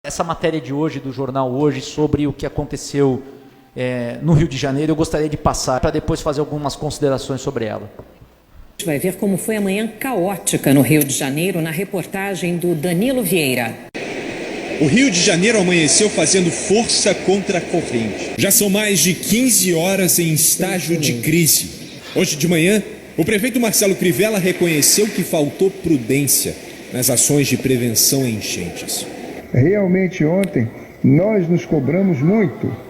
Essa matéria de hoje, do jornal Hoje, sobre o que aconteceu no Rio de Janeiro, eu gostaria de passar para depois fazer algumas considerações sobre ela. A gente vai ver como foi a manhã caótica no Rio de Janeiro, na reportagem do Danilo Vieira. O Rio de Janeiro amanheceu fazendo força contra a corrente. Já são mais de 15 horas em estágio de crise. Hoje de manhã, o prefeito Marcelo Crivella reconheceu que faltou prudência nas ações de prevenção a enchentes. Realmente ontem nós nos cobramos muito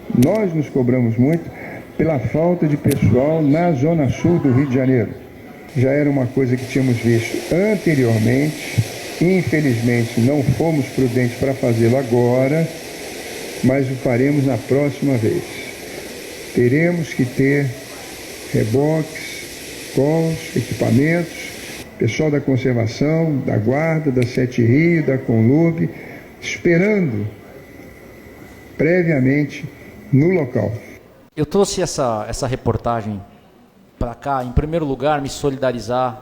pela falta de pessoal na zona sul do Rio de Janeiro. Já era uma coisa que tínhamos visto anteriormente, infelizmente não fomos prudentes para fazê-lo agora, mas o faremos na próxima vez. Teremos que ter reboques, cols, equipamentos, pessoal da conservação, da guarda, da Sete Rio, da Conlub, esperando previamente no local. Eu trouxe essa reportagem para cá, em primeiro lugar, me solidarizar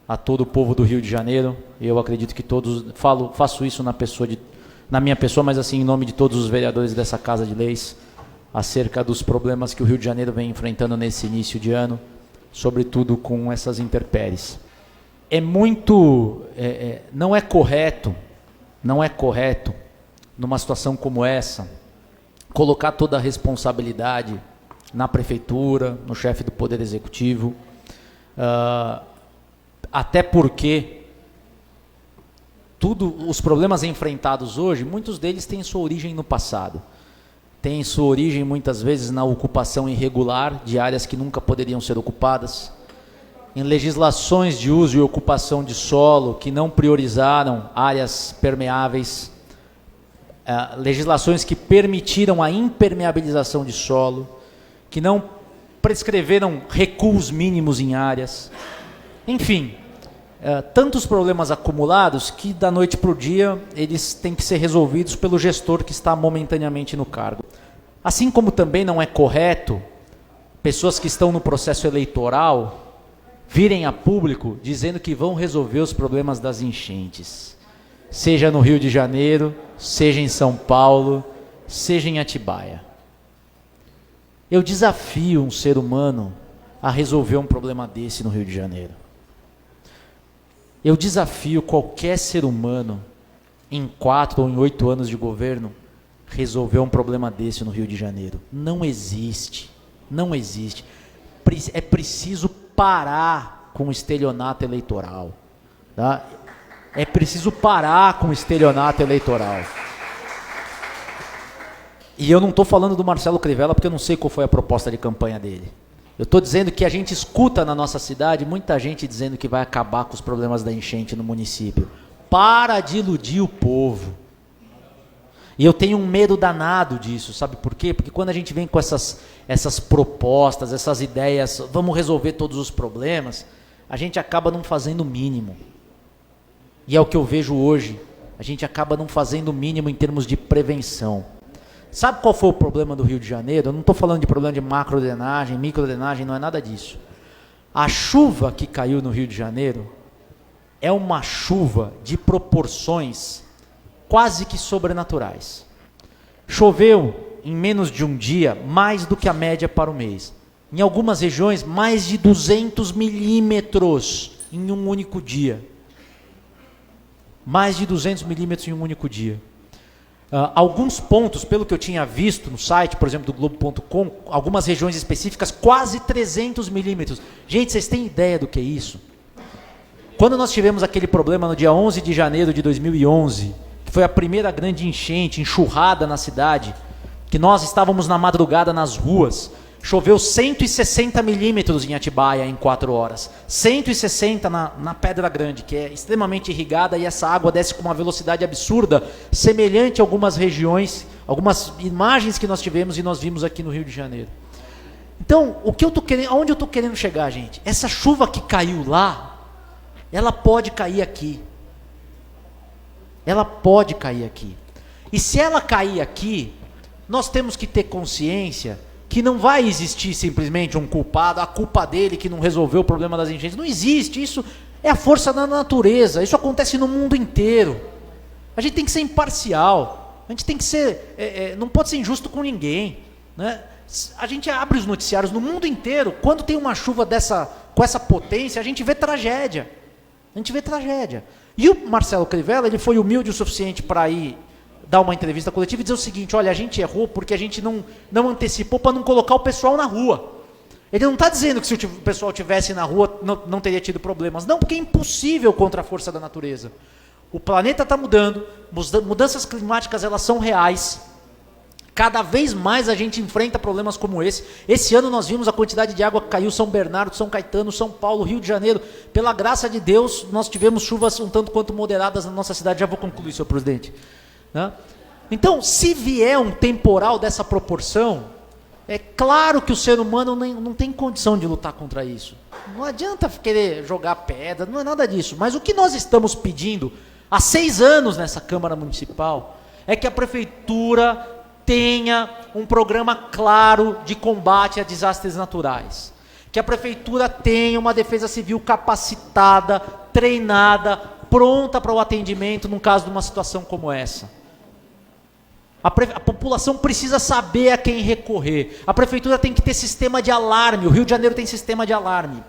a todo o povo do Rio de Janeiro. Eu acredito que todos, faço isso na minha pessoa, mas assim em nome de todos os vereadores dessa Casa de Leis, acerca dos problemas que o Rio de Janeiro vem enfrentando nesse início de ano, sobretudo com essas intempéries. Não é correto, numa situação como essa, colocar toda a responsabilidade na prefeitura, no chefe do Poder Executivo, até porque os problemas enfrentados hoje, muitos deles têm sua origem no passado. Têm sua origem, muitas vezes, na ocupação irregular de áreas que nunca poderiam ser ocupadas, em legislações de uso e ocupação de solo que não priorizaram áreas permeáveis, legislações que permitiram a impermeabilização de solo, que não prescreveram recuos mínimos em áreas. Enfim, tantos problemas acumulados que da noite para o dia eles têm que ser resolvidos pelo gestor que está momentaneamente no cargo. Assim como também não é correto pessoas que estão no processo eleitoral virem a público dizendo que vão resolver os problemas das enchentes, seja no Rio de Janeiro, seja em São Paulo, seja em Atibaia. Eu desafio um ser humano a resolver um problema desse no Rio de Janeiro. Eu desafio qualquer ser humano, em 4 ou em 8 anos de governo, resolver um problema desse no Rio de Janeiro. Não existe. Não existe. É preciso parar com o estelionato eleitoral. Tá? É preciso parar com o estelionato eleitoral. E eu não estou falando do Marcelo Crivella porque eu não sei qual foi a proposta de campanha dele. Eu estou dizendo que a gente escuta na nossa cidade muita gente dizendo que vai acabar com os problemas da enchente no município. Para de iludir o povo. E eu tenho um medo danado disso, sabe por quê? Porque quando a gente vem com essas propostas, essas ideias, vamos resolver todos os problemas, a gente acaba não fazendo o mínimo. E é o que eu vejo hoje, a gente acaba não fazendo o mínimo em termos de prevenção. Sabe qual foi o problema do Rio de Janeiro? Eu não estou falando de problema de macrodrenagem, microdrenagem, não é nada disso. A chuva que caiu no Rio de Janeiro é uma chuva de proporções quase que sobrenaturais. Choveu em menos de um dia mais do que a média para o mês. Em algumas regiões, mais de 200 milímetros em um único dia. Mais de 200 milímetros em um único dia. Alguns pontos, pelo que eu tinha visto no site, por exemplo, do Globo.com, algumas regiões específicas, quase 300 milímetros. Gente, vocês têm ideia do que é isso? Quando nós tivemos aquele problema no dia 11 de janeiro de 2011, que foi a primeira grande enchente, enxurrada na cidade, que nós estávamos na madrugada nas ruas, choveu 160 milímetros em Atibaia em 4 horas. 160 na Pedra Grande, que é extremamente irrigada, e essa água desce com uma velocidade absurda, semelhante a algumas regiões, algumas imagens que nós tivemos e nós vimos aqui no Rio de Janeiro. Então, aonde eu estou querendo chegar, gente? Essa chuva que caiu lá, ela pode cair aqui. Ela pode cair aqui. E se ela cair aqui, nós temos que ter consciência que não vai existir simplesmente um culpado, a culpa dele que não resolveu o problema das enchentes. Não existe, isso é a força da natureza, isso acontece no mundo inteiro. A gente tem que ser imparcial. A gente tem que ser, não pode ser injusto com ninguém, né? A gente abre os noticiários no mundo inteiro, quando tem uma chuva com essa potência, a gente vê tragédia. A gente vê tragédia. E o Marcelo Crivella, ele foi humilde o suficiente para ir dar uma entrevista coletiva e dizer o seguinte: olha, a gente errou porque a gente não antecipou para não colocar o pessoal na rua. Ele não está dizendo que se o pessoal estivesse na rua não teria tido problemas. Não, porque é impossível contra a força da natureza. O planeta está mudando, mudanças climáticas elas são reais. Cada vez mais a gente enfrenta problemas como esse. Esse ano nós vimos a quantidade de água que caiu em São Bernardo, São Caetano, São Paulo, Rio de Janeiro. Pela graça de Deus, nós tivemos chuvas um tanto quanto moderadas na nossa cidade. Já vou concluir, senhor presidente. Né? Então, se vier um temporal dessa proporção, é claro que o ser humano não tem condição de lutar contra isso. Não adianta querer jogar pedra, não é nada disso. Mas o que nós estamos pedindo há 6 anos nessa Câmara Municipal é que a Prefeitura tenha um programa claro de combate a desastres naturais. Que a Prefeitura tenha uma defesa civil capacitada, treinada, pronta para o atendimento num caso de uma situação como essa. A população precisa saber a quem recorrer. A Prefeitura tem que ter sistema de alarme. O Rio de Janeiro tem sistema de alarme.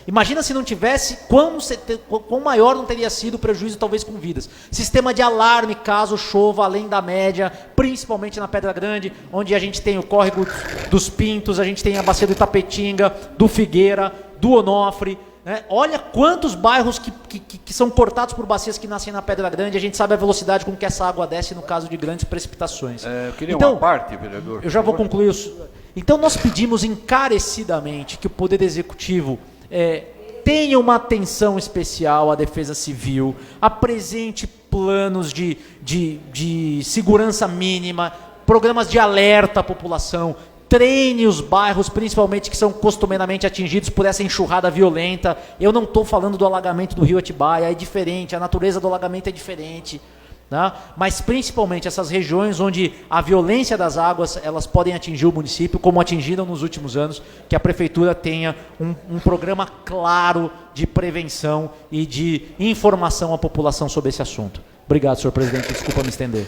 Imagina se não tivesse, quão maior não teria sido o prejuízo, talvez com vidas. Sistema de alarme caso chova além da média, principalmente na Pedra Grande, onde a gente tem o córrego dos Pintos, a gente tem a bacia do Itapetinga, do Figueira, do Onofre. Né? Olha quantos bairros que são cortados por bacias que nascem na Pedra Grande. A gente sabe a velocidade com que essa água desce no caso de grandes precipitações. Eu queria uma parte, vereador. Eu já vou concluir. Então nós pedimos encarecidamente que o Poder Executivo tenha uma atenção especial à defesa civil, apresente planos de segurança mínima, programas de alerta à população, treine os bairros, principalmente que são costumeiramente atingidos por essa enxurrada violenta. Eu não estou falando do alagamento do rio Atibaia, é diferente, a natureza do alagamento é diferente. Né? Mas principalmente essas regiões onde a violência das águas elas podem atingir o município, como atingiram nos últimos anos, que a Prefeitura tenha um programa claro de prevenção e de informação à população sobre esse assunto. Obrigado, senhor presidente, desculpa me estender.